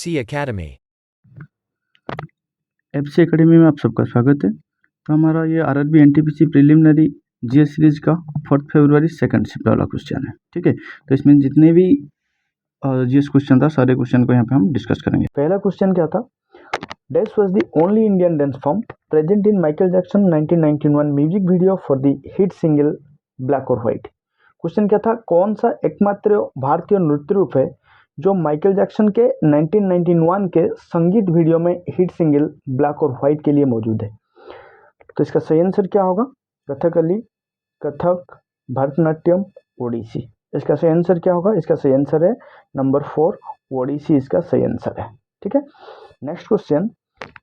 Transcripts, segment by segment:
FC Academy। FC academy में आप सबका स्वागत है। तो हमारा ये RRB NTPC preliminary GS series का 4 फरवरी सेकंड शिफ्ट वाला क्वेश्चन है। ठीक है, तो इसमें जितने भी जीएस क्वेश्चन था सारे क्वेश्चन को यहाँ पे हम डिस्कस करेंगे। पहला क्वेश्चन क्या था, dash was the only Indian dance form present in Michael Jackson 1991 music video for the hit single black और व्हाइट। क्वेश्चन क्या था, कौन सा एकमात्र भारतीय नृत्य रूप है जो माइकल जैक्सन के 1991 के संगीत वीडियो में हिट सिंगल ब्लैक और व्हाइट के लिए मौजूद है। तो इसका सही आंसर क्या होगा, कथकली, कथक, भरतनाट्यम, ओडिसी। इसका सही आंसर क्या होगा, इसका सही आंसर है नंबर 4 ओडिसी, इसका सही आंसर है। ठीक है, next question,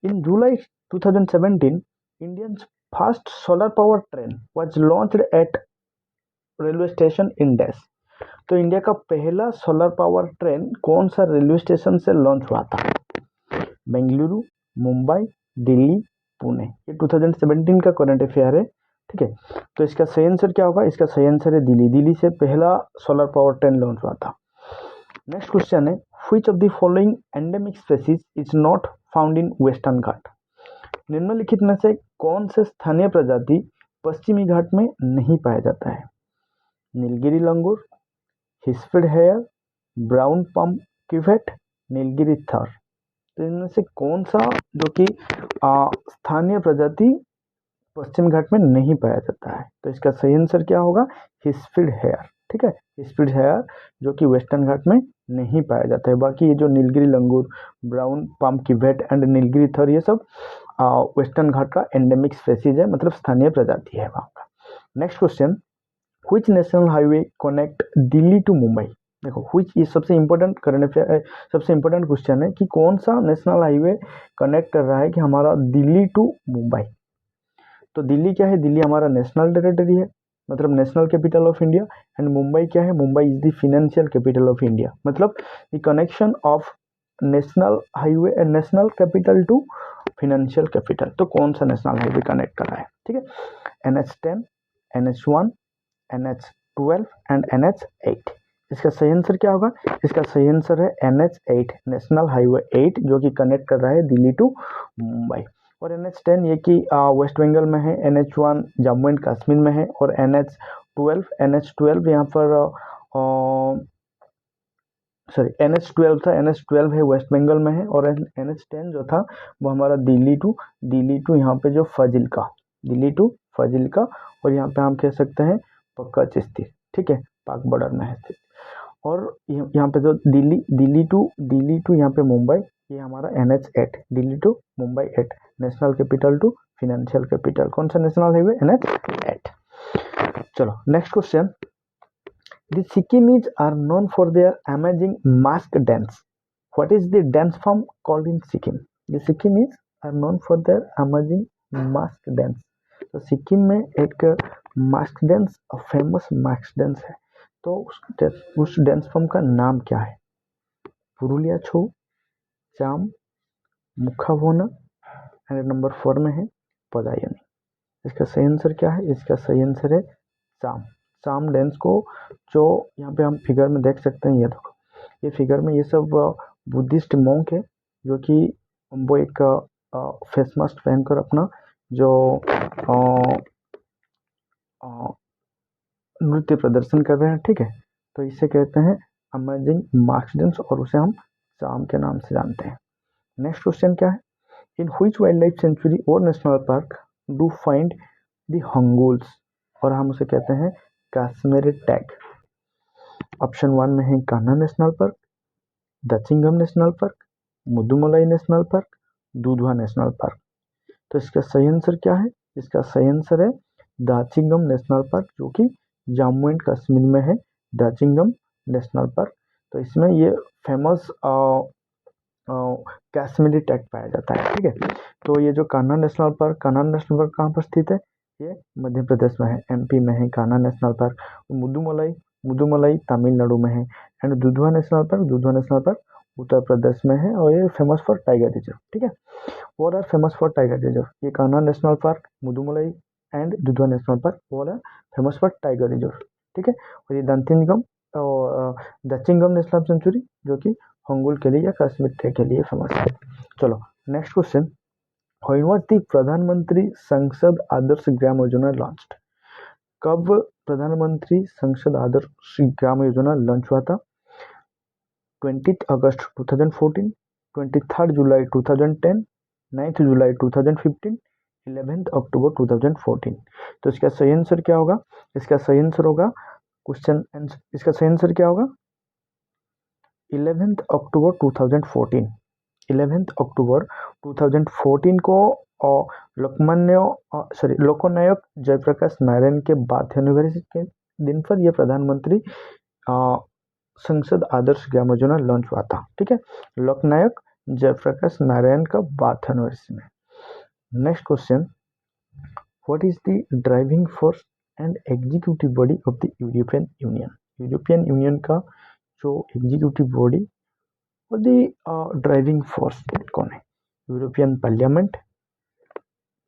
in July 2017 Indians first solar power train was launched eight railway station in dash. तो इंडिया का पहला सोलर पावर ट्रेन कौन सा रेलवे स्टेशन से लॉन्च हुआ था, बेंगलुरु, मुंबई, दिल्ली, पुणे। ये 2017 का करंट अफेयर है। ठीक है, तो इसका सही आंसर क्या होगा, इसका सही आंसर है दिल्ली। दिल्ली से पहला सोलर पावर ट्रेन लॉन्च हुआ था। नेक्स्ट क्वेश्चन है, which of the following endemic species is not found in western Ghat. निम्नलिखित में से कौन से स्थानीय प्रजाति पश्चिमी घाट में नहीं पाया जाता है, नीलगिरी लंगूर, हिस्फिड हेयर, ब्राउन पम क्यूवेट, नीलगिरी थर। तो इनमें से कौन सा जो कि स्थानीय प्रजाति पश्चिम घाट में नहीं पाया जाता है। तो इसका सही आंसर क्या होगा, हिस्फिड हेयर। ठीक है, हिस्फिड हेयर जो कि वेस्टर्न घाट में नहीं पाया जाता है। बाकी ये जो नीलगिरी लंगूर, ब्राउन पम क्यूवेट एंड नीलगिरी थर, ये सब वेस्टर्न घाट का एंडेमिक स्पीशीज है, मतलब स्थानीय प्रजाति है वहाँ का। Next question, which national highway connect Delhi to Mumbai. देखो व्हिच, ये सबसे इंपॉर्टेंट करंट अफेयर, सबसे इंपॉर्टेंट क्वेश्चन है कि कौन सा नेशनल हाईवे कनेक्ट कर रहा है कि हमारा दिल्ली टू मुंबई। तो दिल्ली क्या है, दिल्ली हमारा नेशनल टेरिटरी है, मतलब national capital of India. And Mumbai क्या है, Mumbai is the financial capital of India, मतलब the connection of national highway and national capital to financial capital. तो कौन सा नेशनल हाईवे कनेक्ट कर रहा है। ठीक है, NH10, NH1, NH12 and NH8। इसका सही आंसर क्या होगा, इसका सही आंसर है NH8, नेशनल हाईवे 8, जो कि कनेक्ट कर रहा है दिल्ली टू मुंबई। और NH10 ये कि वेस्ट बंगाल में है, NH1 जम्मू एंड कश्मीर में है, और NH12 यहाँ पर सॉरी NH12 था, NH12 है वेस्ट बंगाल में है, और NH10 जो था वो हमारा दिल्ली टू यहाँ पे जो फाजिल्का, दिल्ली टू फाजिल्का, और यहाँ पे हम कह सकते हैं पक्का चिश्ती। ठीक है, पाक बॉर्डर में है स्थित। और यहाँ पे जो दिल्ली टू यहाँ पे मुंबई, ये हमारा NH8, Delhi to Mumbai 8, national capital to financial capital. कौन सा नेशनल हाईवे, NH8। चलो next question, The Sikkimis are known for their amazing mask dance. What is the dance form called in Sikkim? The Sikkimis are known for their amazing mask dance. तो सिक्किम में एक mask dance, famous mask dance है। तो उस dance form का नाम क्या है, पुरुलिया छू, चाम, मुखावोना, एंड नंबर 4 में है पदायनी। इसका सही आंसर क्या है, इसका सही आंसर है चाम। चाम डांस को जो यहाँ पे हम फिगर में देख सकते हैं, ये देखो, ये फिगर में ये सब बुद्धिस्ट मॉन्क है, जो कि वो एक फेस मास्क पहनकर अपना जो नृत्य प्रदर्शन कर रहे हैं। ठीक है, तो इसे कहते हैं अमेजिंग मास्क डांस, और उसे हम चाम के नाम से जानते हैं। नेक्स्ट क्वेश्चन क्या है, in which wild life sanctuary और national park do find the hanguls, और हम उसे कहते हैं कश्मीरी टैग। ऑप्शन 1 में है Kanha national park, Dachigam national park, Mudumalai national park, Dudhwa national park. तो इसका सही आंसर क्या है, इसका सही आंसर है दाचिंगम नेशनल पार्क, जो कि जम्मू एंड कश्मीर में है, दाचिंगम नेशनल पार्क। तो इसमें ये फेमस कश्मीरी टैग पाया जाता है। ठीक है, तो ये जो कान्हा नेशनल पार्क कहाँ पर स्थित है, ये मध्य प्रदेश में है, MP में है कान्हा नेशनल पार्क। मुदुमलाई तमिलनाडु में है, and Dudhwa national park Uttar Pradesh में है, और ये फेमस फॉर टाइगर रिजर्व। ठीक है, और are famous for tiger reserve, ये Kanha national park, Mudumalai and Dudhwa national park, और are famous for tiger reserve. ठीक है, और ये दचिंगम नेशनल सेंचुरी, जो कि हंगुल के लिए या कश्मीर टे के लिए फेमस है। चलो next question, when was the प्रधानमंत्री संसद आदर्श ग्राम योजना लॉन्च्ड? कब प्रधानमंत्री संसद आदर्श ग्राम योजना लॉन्च हुआ था? 20 अगस्त 2014, 23 जुलाई 2010, 9 जुलाई 2015, 11 अक्टूबर 2014। तो इसका सही आंसर क्या होगा? इसका सही आंसर होगा इसका सही आंसर क्या होगा? 11 अक्टूबर 2014। 11 अक्टूबर 2014 को लोकनायक जयप्रकाश नारायण के बाथ एनिवर्सरी के दिन पर यह प्रधानमंत्री संसद आदर्श ग्राम योजना लॉन्च हुआ था। ठीक है, लोकनायक जयप्रकाश नारायण का बाथ एनिवर्सरी में। Next question, what is the driving force and executive body of the European union? European union का जो एग्जीक्यूटिव बॉडी और द ड्राइविंग फोर्स कौन है? European parliament,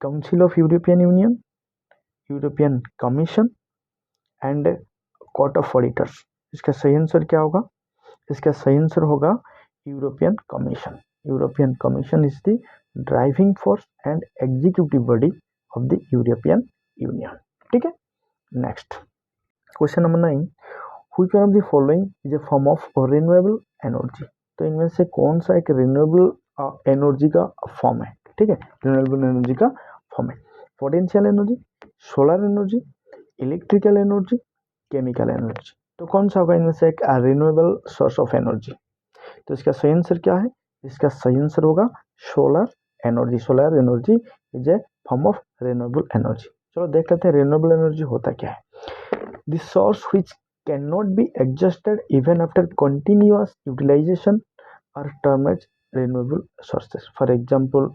council of European union, European commission and court of auditors. इसका सही answer क्या होगा? इसका सही आंसर होगा European commission. European commission is the driving force and executive body of the European union. ठीक है, next question number 9, which one of the following is a form of renewable energy? तो इनमें से कौन सा एक रिन्यूएबल एनर्जी का form है? ठीक है, रिन्यूएबल एनर्जी का फॉर्म है potential energy, solar energy, electrical energy, chemical energy. तो कौन सा होगा इनमें से एक रिन्यूएबल सोर्स ऑफ एनर्जी? तो इसका सही आंसर क्या है? इसका सही आंसर होगा solar energy. Solar energy is a form of renewable energy. चलो देख लेते हैं रिन्यूएबल एनर्जी होता क्या है। The source which can not be adjusted even after continuous utilisation are termed as renewable sources. For example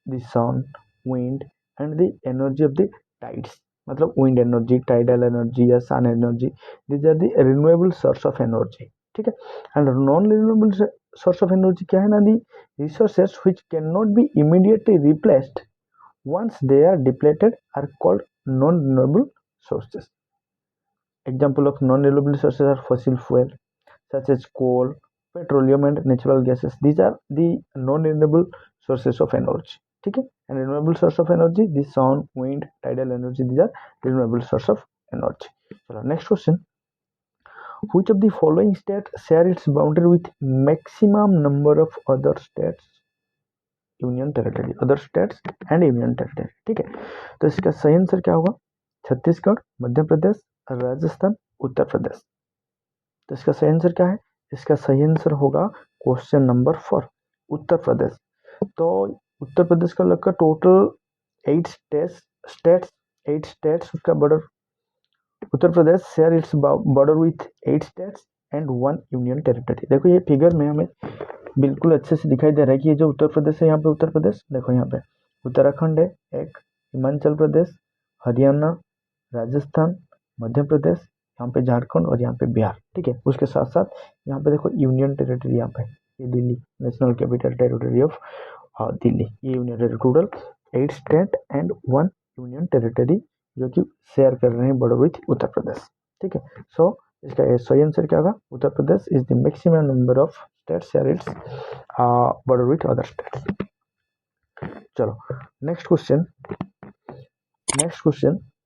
the sun, wind and the energy of the tides. मतलब wind energy, tidal energy या sun energy, these are the renewable source of energy. ठीक है, and non renewable source of energy क्या है ना? The resources which can not be immediately replaced once they are depleted are called non-renewable sources. Example of non-renewable sources are fossil fuel such as coal, petroleum and natural gases. These are the non-renewable sources of energy. ठीक है, and renewable source of energy, the sun, wind, tidal energy, these are renewable source of energy. चलो next question, which of the following states share its boundary with maximum number of other states union territory, other states and union territory? ठीक है, तो इसका सही answer क्या होगा? छत्तीसगढ़, मध्य प्रदेश, राजस्थान, उत्तर प्रदेश। तो इसका सही आंसर क्या है? इसका सही आंसर होगा क्वेश्चन नंबर 4, उत्तर प्रदेश। तो उत्तर प्रदेश का लगभग टोटल 8 स्टेट्स उसका border. Uttar Pradesh share its border with 8 states and 1 union territory. देखो ये फिगर में हमें बिल्कुल अच्छे से दिखाई दे रहा है कि ये जो उत्तर प्रदेश है, यहाँ पे उत्तर प्रदेश, देखो यहाँ पे उत्तराखंड है एक, हिमाचल प्रदेश, हरियाणा, राजस्थान, मध्य प्रदेश, यहाँ पे झारखंड और यहाँ पे बिहार। ठीक है, उसके साथ साथ यहाँ पे देखो यूनियन टेरिटरी, यहाँ पे ये Delhi, national capital territory of Delhi, ये union territory. Total 8 state and 1 union territory जो कि शेयर कर रहे हैं बॉर्डर विथ उत्तर प्रदेश। ठीक है, सो इसका सही आंसर क्या होगा? Uttar Pradesh is the maximum number of states share its border with other states. चलो next question,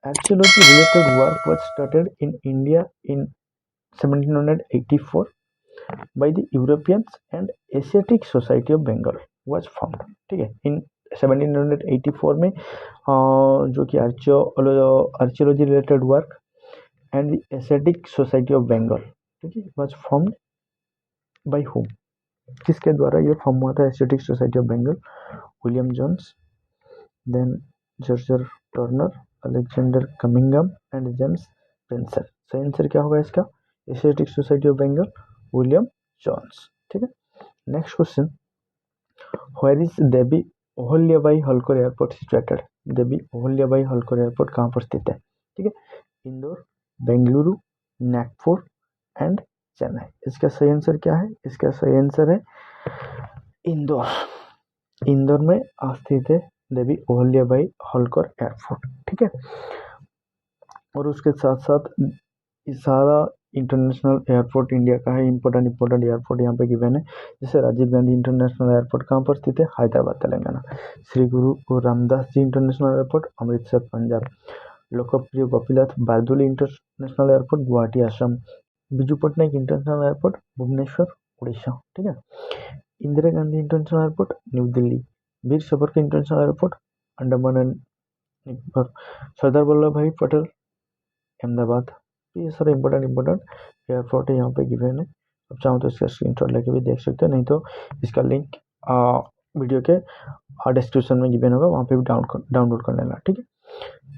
archaeology related work was started in India in 1784 by the Europeans and Asiatic Society of Bengal was formed. ठीक है, इन 1784 में जो कि archaeology related work and the Asiatic Society of Bengal, ठीक है, was formed by whom? किसके द्वारा ये फॉर्म हुआ था Asiatic Society of Bengal? William Jones, then George Turner, Alexander Cunningham and James Pencer. सही आंसर क्या होगा इसका? Asiatic Society of Bengal, William Jones. ठीक है, next question, where is Devi Ahilyabai Holkar airport situated? Devi Ahilyabai Holkar airport कहाँ पर स्थित है? ठीक है, इंदौर, बेंगलुरु, नागपुर एंड चेन्नई। इसका सही आंसर क्या है? इसका सही आंसर है इंदौर। इंदौर में स्थित है देवी अहल्याबाई होलकर एयरपोर्ट। ठीक है, और उसके साथ साथ सारा इंटरनेशनल एयरपोर्ट इंडिया का है, इंपॉर्टेंट एयरपोर्ट यहाँ पे गिवन है। जैसे राजीव गांधी इंटरनेशनल एयरपोर्ट कहाँ पर स्थित है? Hyderabad Telangana. Shri Guru Ramdas ji international airport Amritsar Punjab. Lokpriya Gopinath Bardoloi international airport Guwahati Assam. Biju Patnaik international airport Bhubaneswar Orissa. ठीक है। Indira Gandhi international airport new Delhi. Veer Savarkar international airport Andaman and Nicobar. Sardar Vallabh Bhai Patel Ahmedabad. ये सारे इंपॉर्टेंट एयरपोर्ट है यहाँ पे गिवन है। अब चाहो तो इसका स्क्रीनशॉट लेके भी देख सकते हो, नहीं तो इसका लिंक वीडियो के डिस्क्रिप्शन में गिवन होगा, वहाँ पे भी डाउनलोड कर लेना। ठीक है।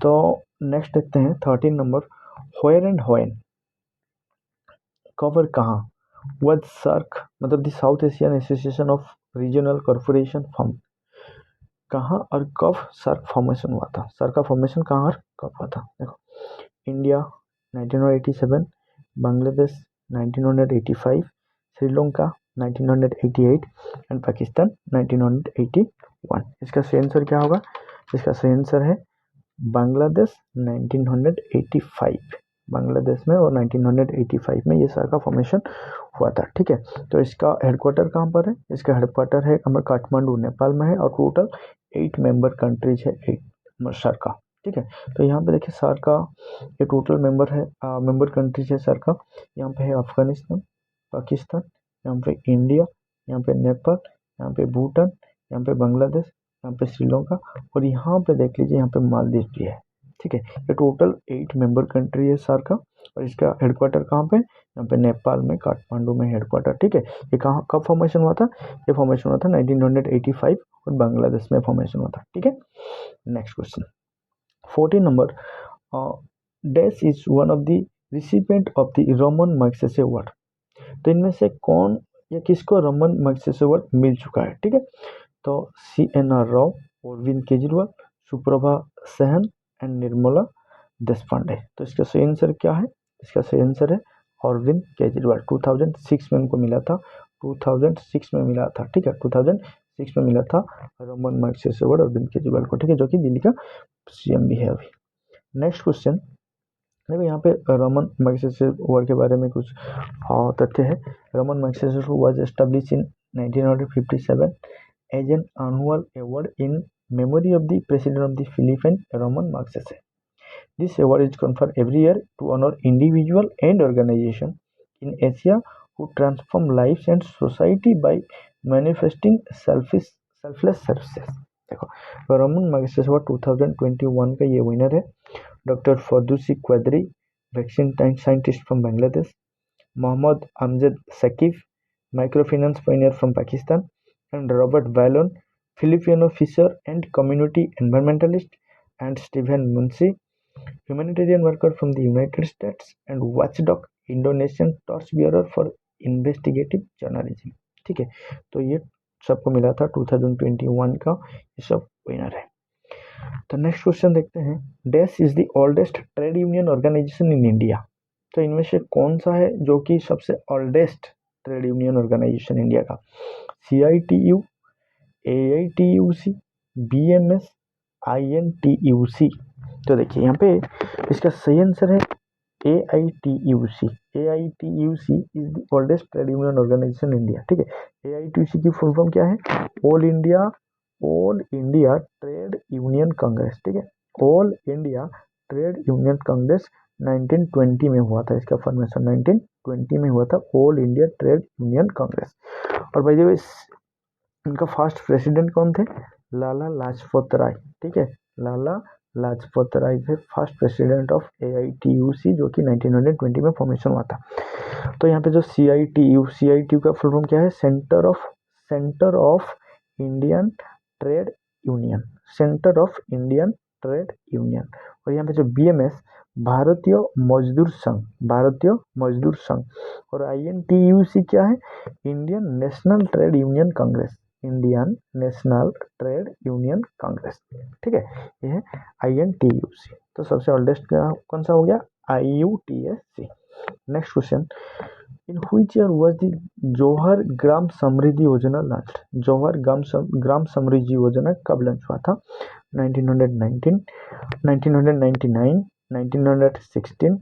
तो नेक्स्ट देखते हैं 13 नंबर, व्हेयर एंड व्हेन, कब और कहाँ वाज सर्क मतलब the south Asian association of regional corporation form. कहाँ और कब सर्क फॉर्मेशन हुआ था? सर्क का फॉर्मेशन कहाँ और कब हुआ था? देखो, इंडिया 1987, बांग्लादेश 1985, श्रीलंका 1988 एंड पाकिस्तान 1981। इसका सही आंसर क्या होगा? इसका सही आंसर है बांग्लादेश 1985, बांग्लादेश में, और 1985 में ये सार्क का फॉर्मेशन हुआ था। ठीक है। तो इसका हेडक्वार्टर कहाँ पर है? इसका हेडक्वार्टर है हमारा काठमांडू नेपाल में है, और टोटल 8 मेंबर कंट्रीज है 8 सार्क का। ठीक है। तो यहाँ पे देखिए सार्क का ये टोटल मेंबर कंट्रीज है सार्क का। यहाँ पे है अफगानिस्तान, पाकिस्तान, यहाँ पे इंडिया, यहाँ पे नेपाल, यहाँ पे भूटान, यहाँ पे बांग्लादेश, यहाँ पे श्रीलंका, और यहाँ पे देख लीजिए यहाँ पे मालदीव भी है। ठीक है। ये टोटल 8 मेंबर कंट्री है सार्क का, और इसका हेडक्वार्टर कहाँ पे? यहाँ पे नेपाल में काठमांडू में हेडक्वार्टर। ठीक है। ये कहाँ कब फॉर्मेशन हुआ था? ये फॉर्मेशन हुआ था 1985 और बांग्लादेश में फॉर्मेशन हुआ था। ठीक है। Next question 14 number, dash is one of the recipient of the Raman Magsaysay award. तो इनमें से कौन या किसको रमन मैग्सेसे अवार्ड मिल चुका है? ठीक है। तो CNR राव, अरविंद केजरीवाल, सुप्रभा सहन एंड निर्मला देशपांडे। तो इसका सही आंसर क्या है? इसका सही आंसर है अरविंद केजरीवाल। 2006 में उनको मिला था, 2006 में मिला था। ठीक है। 2006 में मिला था रमन मैग्सेसे अवार्ड अरविंद केजरीवाल को। ठीक है। जो कि दिल्ली का CM भी है अभी। नेक्स्ट क्वेश्चन देखो, यहाँ पे रमन मैग्सेसे अवार्ड के बारे में कुछ तथ्य है। Raman Magsaysay was established in 1957 as an annual award in memory of the President of the Philippines, Ramon Magsaysay. This award is conferred every year to honor individual and organization in Asia who transform lives and society by manifesting selfless services. देखो, Raman Magsaysay award 2021 का ये winner है doctor Firdausi Qadri, vaccine scientist from Bangladesh, Mohammad Amjad Saqib, microfinance pioneer from Pakistan, and Robert Vallon, Filipino fisher and community environmentalist, and Stephen Munsi, humanitarian worker from the United States, and watchdog Indonesian torchbearer for investigative journalism. ठीक है। तो ये सबको मिला था 2021 का, ये सब विनर है। तो नेक्स्ट क्वेश्चन देखते हैं, dash is the oldest trade union organisation in India. तो इनमें से कौन सा है जो कि सबसे oldest trade union organisation India का? CITU, AITUC, BMS, INTUC। तो देखिए यहाँ पे इसका सही आंसर है AITUC। AITUC is the oldest trade union organisation India. ठीक है। AITUC की फुल फॉर्म क्या है? All India trade union congress. ठीक है। All India trade union congress 1920 में हुआ था। इसका फॉर्मेशन 1920 में हुआ था, all India trade union Congress. और भाई देखो इनका फर्स्ट प्रेसिडेंट कौन थे? लाला लाजपत राय। ठीक है। लाला लाजपत राय थे फर्स्ट प्रेसिडेंट ऑफ AITUC, जो कि 1920 में फॉर्मेशन हुआ था। तो यहाँ पे जो CITU का फुल फॉर्म क्या है? Centre of Indian trade union, centre of Indian trade union. और यहाँ पे जो BMS भारतीय मजदूर संघ, और INTUC क्या है? Indian national trade union Congress, Indian national trade union congress. ठीक है। ये है INTUC। तो सबसे ओल्डेस्ट कौन सा हो गया? IUTSC। Next question, in which year was the Jawahar Gram Samriddhi Yojana launched. जौहर ग्राम समृद्धि योजना कब लॉन्च हुआ था? 1919, 1999, 1916,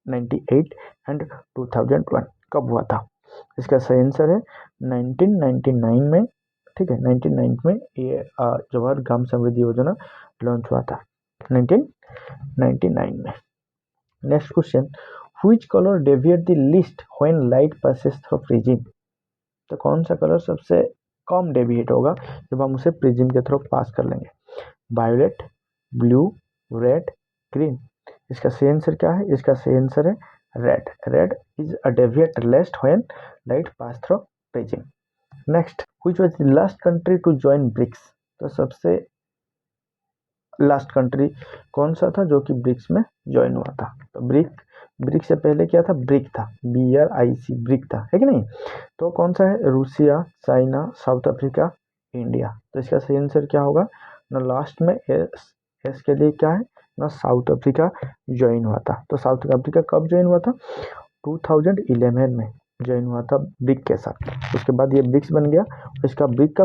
1998 एंड 2001 कब हुआ था? इसका सही आंसर है 1999 में, ठीक है, 1999 में ये जवाहर ग्राम समृद्धि योजना लॉन्च हुआ था 1999 में। Next question, which colour deviate the least when light passes through prism? तो कौन सा कलर सबसे कम डेविएट होगा जब हम उसे प्रिज्म के थ्रू पास कर लेंगे? Violet, blue, red, green. इसका सही आंसर क्या है? इसका सही आंसर है red. Red is a deviate least when light pass through prism. Next, which was the last country to join BRICS? तो सबसे लास्ट कंट्री कौन सा था जो कि ब्रिक्स में ज्वाइन हुआ था? तो ब्रिक से पहले क्या था? ब्रिक था, BRIC, ब्रिक था, है कि नहीं? तो कौन सा है? Russia, China, south Africa, India. तो इसका सही आंसर क्या होगा? ना लास्ट में एस के लिए क्या है ना, साउथ अफ्रीका ज्वाइन हुआ था। तो साउथ अफ्रीका कब ज्वाइन हुआ था? 2011 में ज्वाइन हुआ था ब्रिक के साथ। उसके बाद ये ब्रिक्स बन गया। इसका ब्रिक का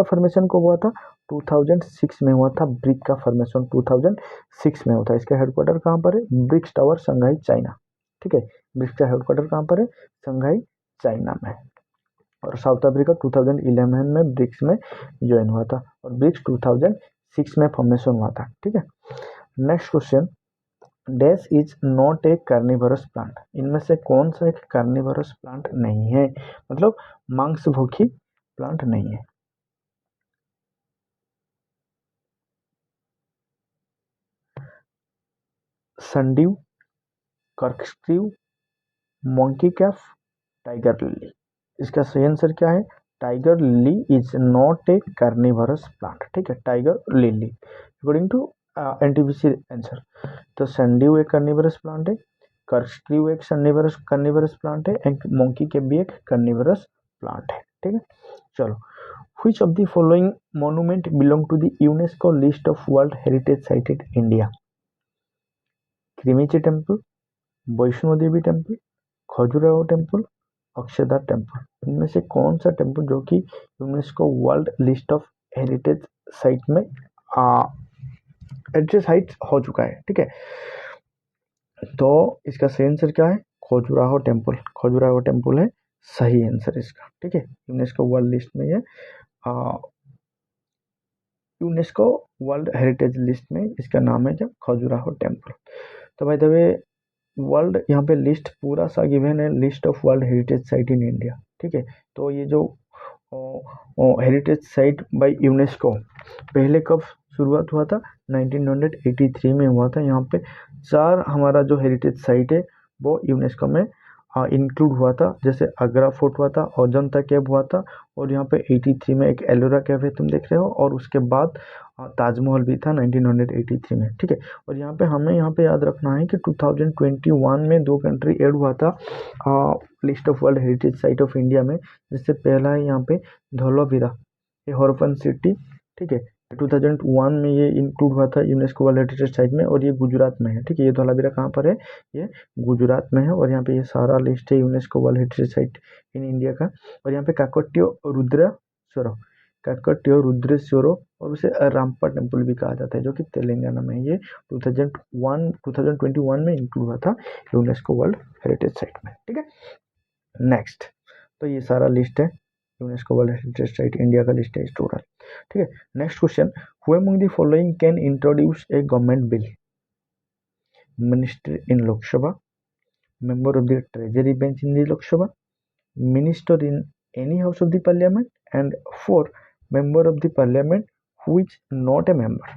फॉर्मेशन कब हुआ था? 2006 में हुआ था। ब्रिक का फॉर्मेशन 2006 में होता है। इसका हेडक्वार्टर कहाँ पर है? ब्रिक्स टावर, शंघाई, चाइना, ठीक है। ब्रिक्स का हेडक्वार्टर कहाँ पर है? शंघाई, चाइना में। और साउथ अफ्रीका 2011 में ब्रिक्स में ज्वाइन हुआ था और ब्रिक्स 2006 में फॉर्मेशन हुआ था, ठीक है। Next question, dash is not a carnivorous plant? इनमें से कौन सा एक कार्निवरस प्लांट नहीं है, मतलब मांसभोजी प्लांट नहीं है? Sundew, corkscrew, monkey cup, tiger lily. इसका सही आंसर क्या है? Tiger lily is not a carnivorous plant, ठीक है, tiger lily according to NTPC answer. तो संडीव एक कार्निवरस प्लांट है, कर्कस्क्रीव एक कार्निवरस प्लांट है एंड मंकी कैफ भी एक कार्निवरस प्लांट है, ठीक है। चलो, which of the following monument belong to the UNESCO list of world heritage site in India? क्रीमिची temple, Vaishno Devi temple, Khajuraho temple, Akshardham temple. इनमें से कौन सा टेम्पल जो कि UNESCO world list of heritage site में हेरिटेज साइट हो चुका है, ठीक है। तो इसका सही आंसर क्या है? खजुराहो टेम्पल। खजुराहो टेम्पल है सही आंसर इसका, ठीक है। यूनेस्को वर्ल्ड लिस्ट में ये यूनेस्को वर्ल्ड हेरिटेज लिस्ट में इसका नाम है क्या? खजुराहो टेम्पल। तो भाई द वे वर्ल्ड यहाँ पे लिस्ट पूरा सा गिवन है, list of world heritage site in India, ठीक है। तो ये जो हेरिटेज साइट बाय यूनेस्को पहले कब शुरुआत हुआ था? 1983 में हुआ था। यहाँ पे 4 हमारा जो हेरिटेज साइट है वो यूनेस्को में इंक्लूड हुआ था। जैसे आगरा फोर्ट हुआ था, अजंता केव हुआ था, और यहाँ पे 83 में एक एलोरा केव है तुम देख रहे हो, और उसके बाद ताजमहल भी था 1983 में, ठीक है। और हमें यहाँ पे याद रखना है कि 2021 में 2 कंट्री ऐड हुआ था list of world heritage site of India में। जिससे पहला है यहाँ पे धौलावीरा, ये हॉर्पन सिटी, ठीक है। 2001 में ये इंक्लूड हुआ था यूनेस्को वर्ल्ड हेरिटेज साइट में, और ये गुजरात में है, ठीक है। ये धौलावीरा कहाँ पर है? ये गुजरात में है। और यहाँ पे ये सारा लिस्ट है UNESCO world heritage site in India का। और यहाँ पे काकटियो रुद्रेश्वरो और उसे रामप्पा टेम्पल भी कहा जाता है, जो कि तेलंगाना में है। ये 2021 में इंक्लूड हुआ था यूनेस्को वर्ल्ड हेरिटेज साइट में, ठीक है। नेक्स्ट, तो ये सारा लिस्ट है UNESCO world heritage site India का लिस्ट है टोटल, ठीक है। Next question, who among the following can introduce a government bill? Minister in लोक सभा, member of the treasury bench in the Lok Sabha, minister in any house of the parliament, and 4 member of the parliament who is not a member।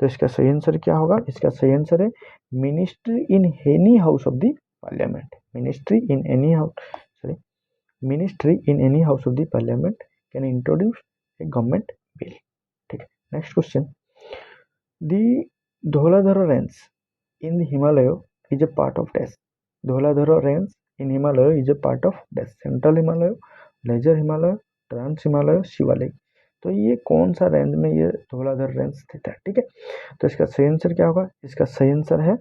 तो इसका सही answer क्या होगा? इसका सही answer है ministry in any house of the parliament. Ministry in any house of the parliament can introduce a government bill, ठीक है। Next question, the Dhauladhar range in the Himalaya is a part of dash? Dhauladhar range in Himalaya is a part of dash? Central Himalaya, lesser Himalaya, trans Himalaya, Shivalik. तो ये कौन सा range में ये Dhauladhar range स्थित है, ठीक है। तो इसका सही आंसर क्या होगा? इसका सही आंसर है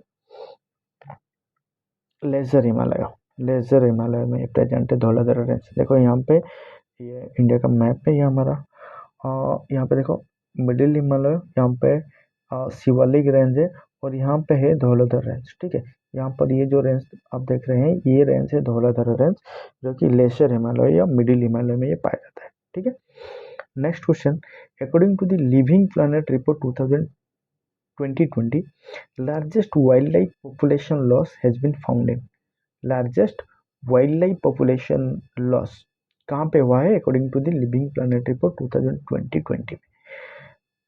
लेजर हिमालय। लेजर हिमालय में प्रेजेंट है धौलाधर रेंज। देखो यहाँ पे ये इंडिया का मैप है, ये हमारा यहाँ पे देखो मिडिल हिमालय, यहाँ पे शिवालिक रेंज है, और यहाँ पे है धौलाधर रेंज। ठीक है, यहाँ पर ये जो रेंज आप देख रहे हैं ये रेंज है धौलाधर रेंज, जो कि लेसर हिमालय या मिडिल हिमालय में ये पाया जाता है। ठीक है, next question, according to the living planet report 2020, largest wildlife population loss has been found in, largest wildlife population loss कहाँ पे हुआ है according to the living planet report 2020 में?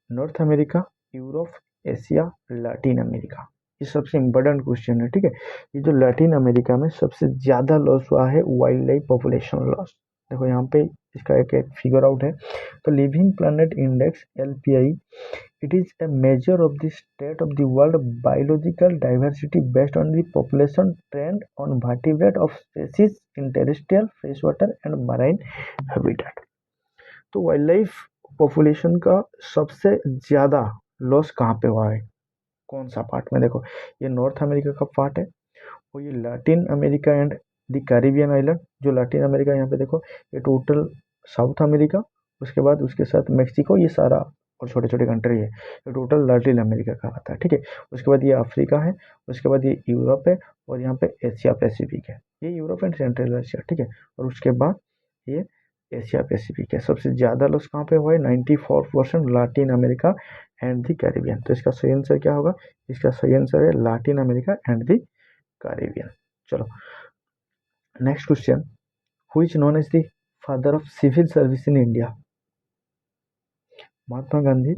North America, Europe, Asia, Latin America. ये सबसे important question है। ठीक है, ये जो लैटिन अमेरिका में सबसे ज़्यादा लॉस हुआ है वाइल्ड लाइफ पॉपुलेशन लॉस। देखो यहाँ पे इसका एक फिगर आउट है। तो living planet index LPI, it is a measure of the state of the world biological diversity based on the population trend on vertebrate of species in terrestrial, freshwater and marine habitat। तो wild life population का सबसे ज़्यादा loss कहाँ पे हुआ है, कौन सा पार्ट में? देखो ये नॉर्थ अमेरिका का पार्ट है और ये Latin America and the Caribbean island. जो लैटिन अमेरिका यहाँ पे देखो ये टोटल साउथ अमेरिका, उसके बाद उसके साथ मेक्सिको, ये सारा और छोटे छोटे कंट्री है, ये टोटल लैटिन अमेरिका का आता है। ठीक है, उसके बाद ये अफ्रीका है, उसके बाद ये यूरोप है और यहाँ पे एशिया पैसिफिक है, ये यूरोप एंड सेंट्रल एशिया। ठीक है, और उसके बाद ये एशिया पैसिफिक है। सबसे ज़्यादा लॉस कहाँ पे हुआ है? 94% Latin America and the Caribbean. तो इसका सही आंसर क्या होगा? इसका सही आंसर है Latin America and the Caribbean. चलो next question, who is known as the father of civil service in India? Mahatma Gandhi,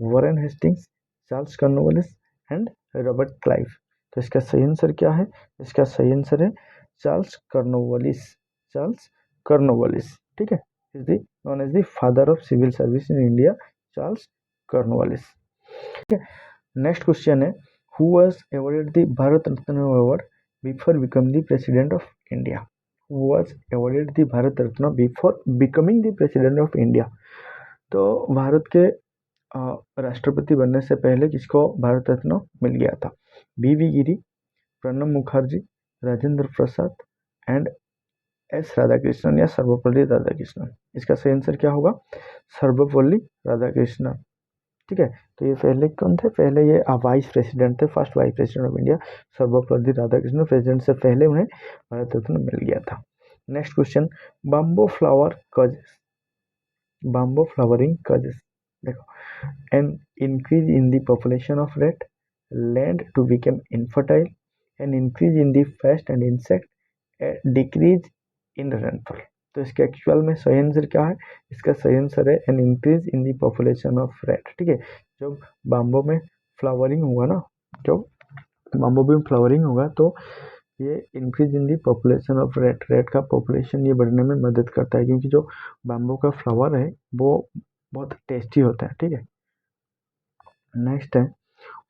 Warren Hastings, Charles Cornwallis and Robert Clive. तो इसका सही आंसर क्या है? इसका सही आंसर है चार्ल्स कॉर्नवालिस। चार्ल्स कॉर्नवालिस, ठीक है, is the known as the father of civil service in India, Charles Cornwallis. ठीक है, नेक्स्ट क्वेश्चन है, who was awarded the Bharat Ratna award before become the president of India? Who was awarded the Bharat Ratna before becoming the president of India? तो भारत के राष्ट्रपति बनने से पहले किसको भारत रत्न मिल गया था? BV Giri, Pranab Mukherjee, Rajendra Prasad and S Radhakrishnan या सर्वपल्ली राधाकृष्णन। इसका सही आंसर क्या होगा? सर्वपल्ली राधाकृष्णन। ठीक है, तो ये पहले कौन थे? पहले ये वाइस प्रेसिडेंट थे, first vice president of India, Sarvepalli Radhakrishnan. President से पहले उन्हें भारत रत्न मिल गया था। Next question, bamboo flowering causes, देखो, an increase in the population of rat, land to become infertile, an increase in the pest and insect, a decrease in rainfall। तो इसके actual में सही आंसर क्या है? इसका सही आंसर है an increase in the population of rat. ठीक है, जब बाम्बो में फ्लावरिंग होगा ना, जब बाम्बो में फ्लावरिंग होगा तो ये increase in the population of rat, rat का पॉपुलेशन ये बढ़ने में मदद करता है, क्योंकि जो बाम्बो का फ्लावर है वो बहुत टेस्टी होता है। ठीक है, नेक्स्ट है,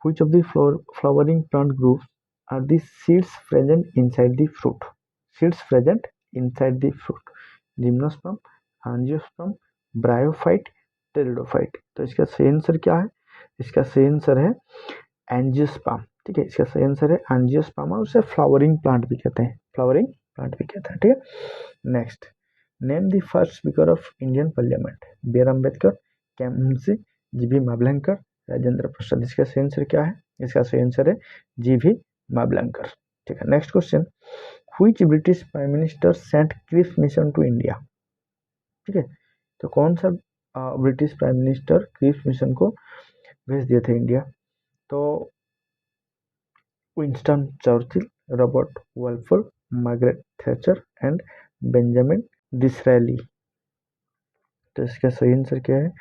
which of the flowering plant groups are the seeds present inside the fruit? Seeds present inside the fruit, gymnosperm, angiosperm, bryophyte, pteridophyte. तो इसका सही आंसर क्या है? इसका सही आंसर है एंजियोस्पर्म। ठीक है, इसका सही आंसर है एंजियोस्पर्म, और उसे फ्लावरिंग प्लांट भी कहते हैं, फ्लावरिंग प्लांट भी कहते हैं। ठीक है, next, name the first speaker of Indian parliament? B.R. Ambedkar, K M Munshi, G.V. Mavalankar, Rajendra Prasad. इसका सही आंसर क्या है? इसका सही आंसर है G.V. मावलंकर। ठीक है, next question, which British prime minister sent Cripps mission to India? ठीक है, तो कौन सा British prime minister Cripps mission को भेज दिए थे इंडिया? तो Winston Churchill, Robert Walford, Margaret Thatcher and Benjamin Disraeli. तो इसका सही आंसर क्या है?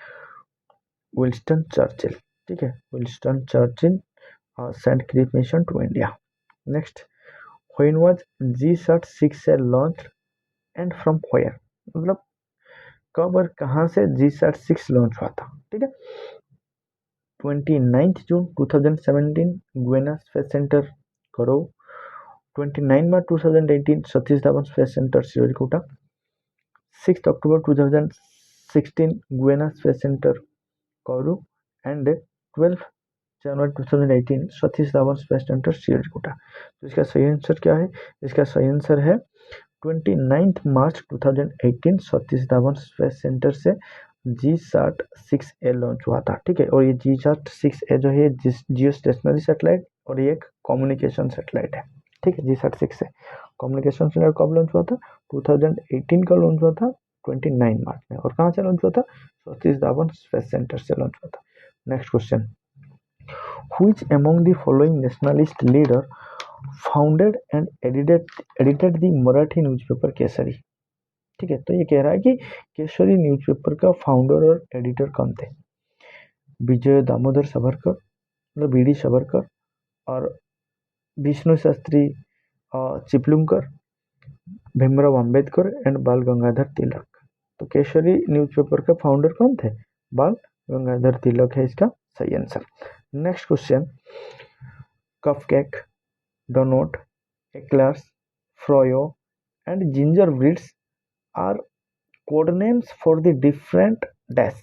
Winston Churchill. ठीक है, Winston Churchill sent Cripps mission to India. Next, when was GSAT-6 launch and from where? मतलब कब और कहाँ से GSAT-6 लॉन्च हुआ था? ठीक है, 29 जून 2017 गुयाना स्पेस सेंटर करो, 29 मार्च 2018 Satish Dhawan space centre Sriharikota, 6 October 2016 Guyana space centre Kourou and 12 January 2018 Satish Dhawan space centre Sriharikota. तो इसका सही आंसर क्या है? इसका सही आंसर है 29 मार्च 2018 सतीश धवन स्पेस सेंटर से GSAT-6A लॉन्च हुआ था, ठीक है। और ये GSAT-6A जो है जियो स्टेशनरी सैटेलाइट और ये एक कम्युनिकेशन सैटेलाइट है, ठीक है। GSAT-6A कम्युनिकेशन सैटेलाइट कब लॉन्च हुआ था? 2018 का लॉन्च हुआ था 29 मार्च में। और कहाँ से लॉन्च हुआ था? सतीश धावन स्पेस सेंटर से लॉन्च हुआ था। Next question, Which among the following nationalist leader founded and edited the Marathi newspaper Kesari? ठीक है, तो ये कह रहा है कि केसरी न्यूज़पेपर का फाउंडर और एडिटर कौन थे? विजय दामोदर सावरकर, मतलब वीडी सावरकर, और विष्णु शास्त्री चिपलुंकर, भीमराव अंबेडकर एंड बाल गंगाधर तिलक। तो केसरी न्यूज़पेपर का फाउंडर कौन थे? बाल गंगाधर तिलक है इसका सही answer. Next question, cupcake, donut, eclairs, froyo and ginger breads are code names for the different dash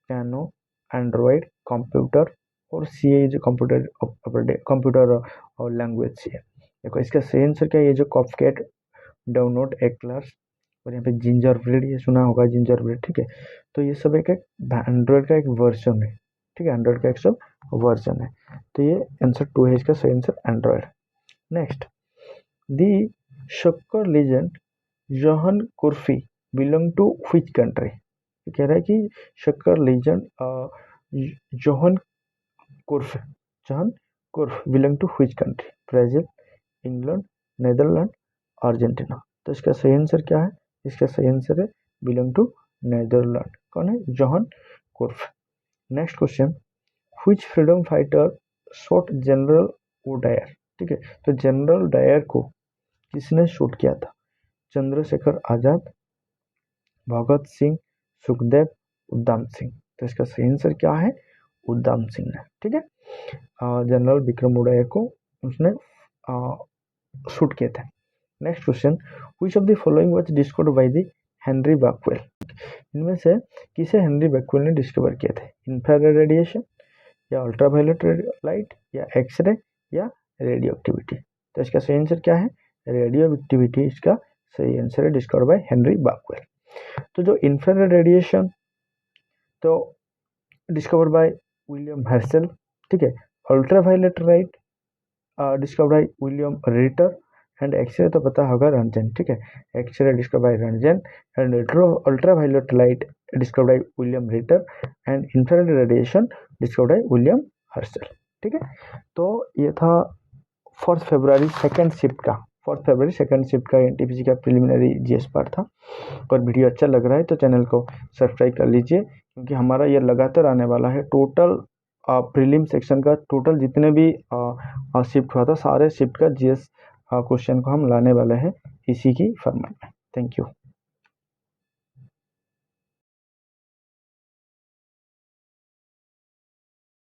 piano, android, computer और सी है जो कंप्यूटर और लैंग्वेज सी है। देखो इसका सही आंसर क्या है? ये जो कपकेक, डाउनलोड, एक्लर्स और यहाँ पे जिंजर ब्रेड, ये सुना होगा जिंजर ब्रेड, ठीक है। तो ये सब एक एंड्रॉयड का एक वर्जन है, ठीक है। एंड्रॉयड का एक सब वर्जन है, तो ये आंसर 2 है इसका सही answer Android. Next, the soccer legend Johan Cruyff belong to which country? कह रहा है कि soccer legend Johan Cruyff belong to which country? Brazil, England, Netherland, Argentina. तो इसका सही आंसर क्या है? इसका सही आंसर है बिलोंग टू नेदरलैंड। कौन है? Johan Cruyff. Next question, which freedom fighter shot General Dyer? ठीक है, तो जनरल डायर को किसने शूट किया था? चंद्रशेखर आजाद, भगत सिंह, सुखदेव, उधम सिंह। तो इसका सही आंसर क्या है? उधम सिंह ने, ठीक है। जनरल विक्रम उड़ाय को उसने शूट किए थे। Next question, which of the following was discovered by the Henry Becquerel? इनमें से किसे हेनरी बैक्वेल ने डिस्कवर किए थे? इंफ्रारेड रेडिएशन, या अल्ट्रावायलेट लाइट, या एक्सरे, या रेडियो एक्टिविटी। तो इसका सही आंसर क्या है? रेडियो एक्टिविटी इसका सही आंसर है, डिस्कवर बाय हेनरी बैक्वेल। तो जो इंफ्रारेड रेडिएशन तो डिस्कवर बाय विलियम हर्शल, ठीक है। Ultraviolet light discover by William Ritter and x ray तो पता होगा रंजन, ठीक है। X ray discover by Roentgen and ultraviolet light discover by William Ritter and infrared radiation discover by William Herschel, ठीक है। तो ये था 4 फरवरी सेकंड शिफ्ट का एनटीपीसी का प्रिलिमिनरी जीएस पार्ट था। और वीडियो अच्छा लग रहा है तो चैनल को सब्सक्राइब कर लीजिए, क्योंकि हमारा ये लगातार आने वाला है। टोटल प्रीलिम सेक्शन का टोटल जितने भी शिफ्ट हुआ था, सारे शिफ्ट का जीएस क्वेश्चन को हम लाने वाले हैं इसी की फॉर्मेट में। Thank you.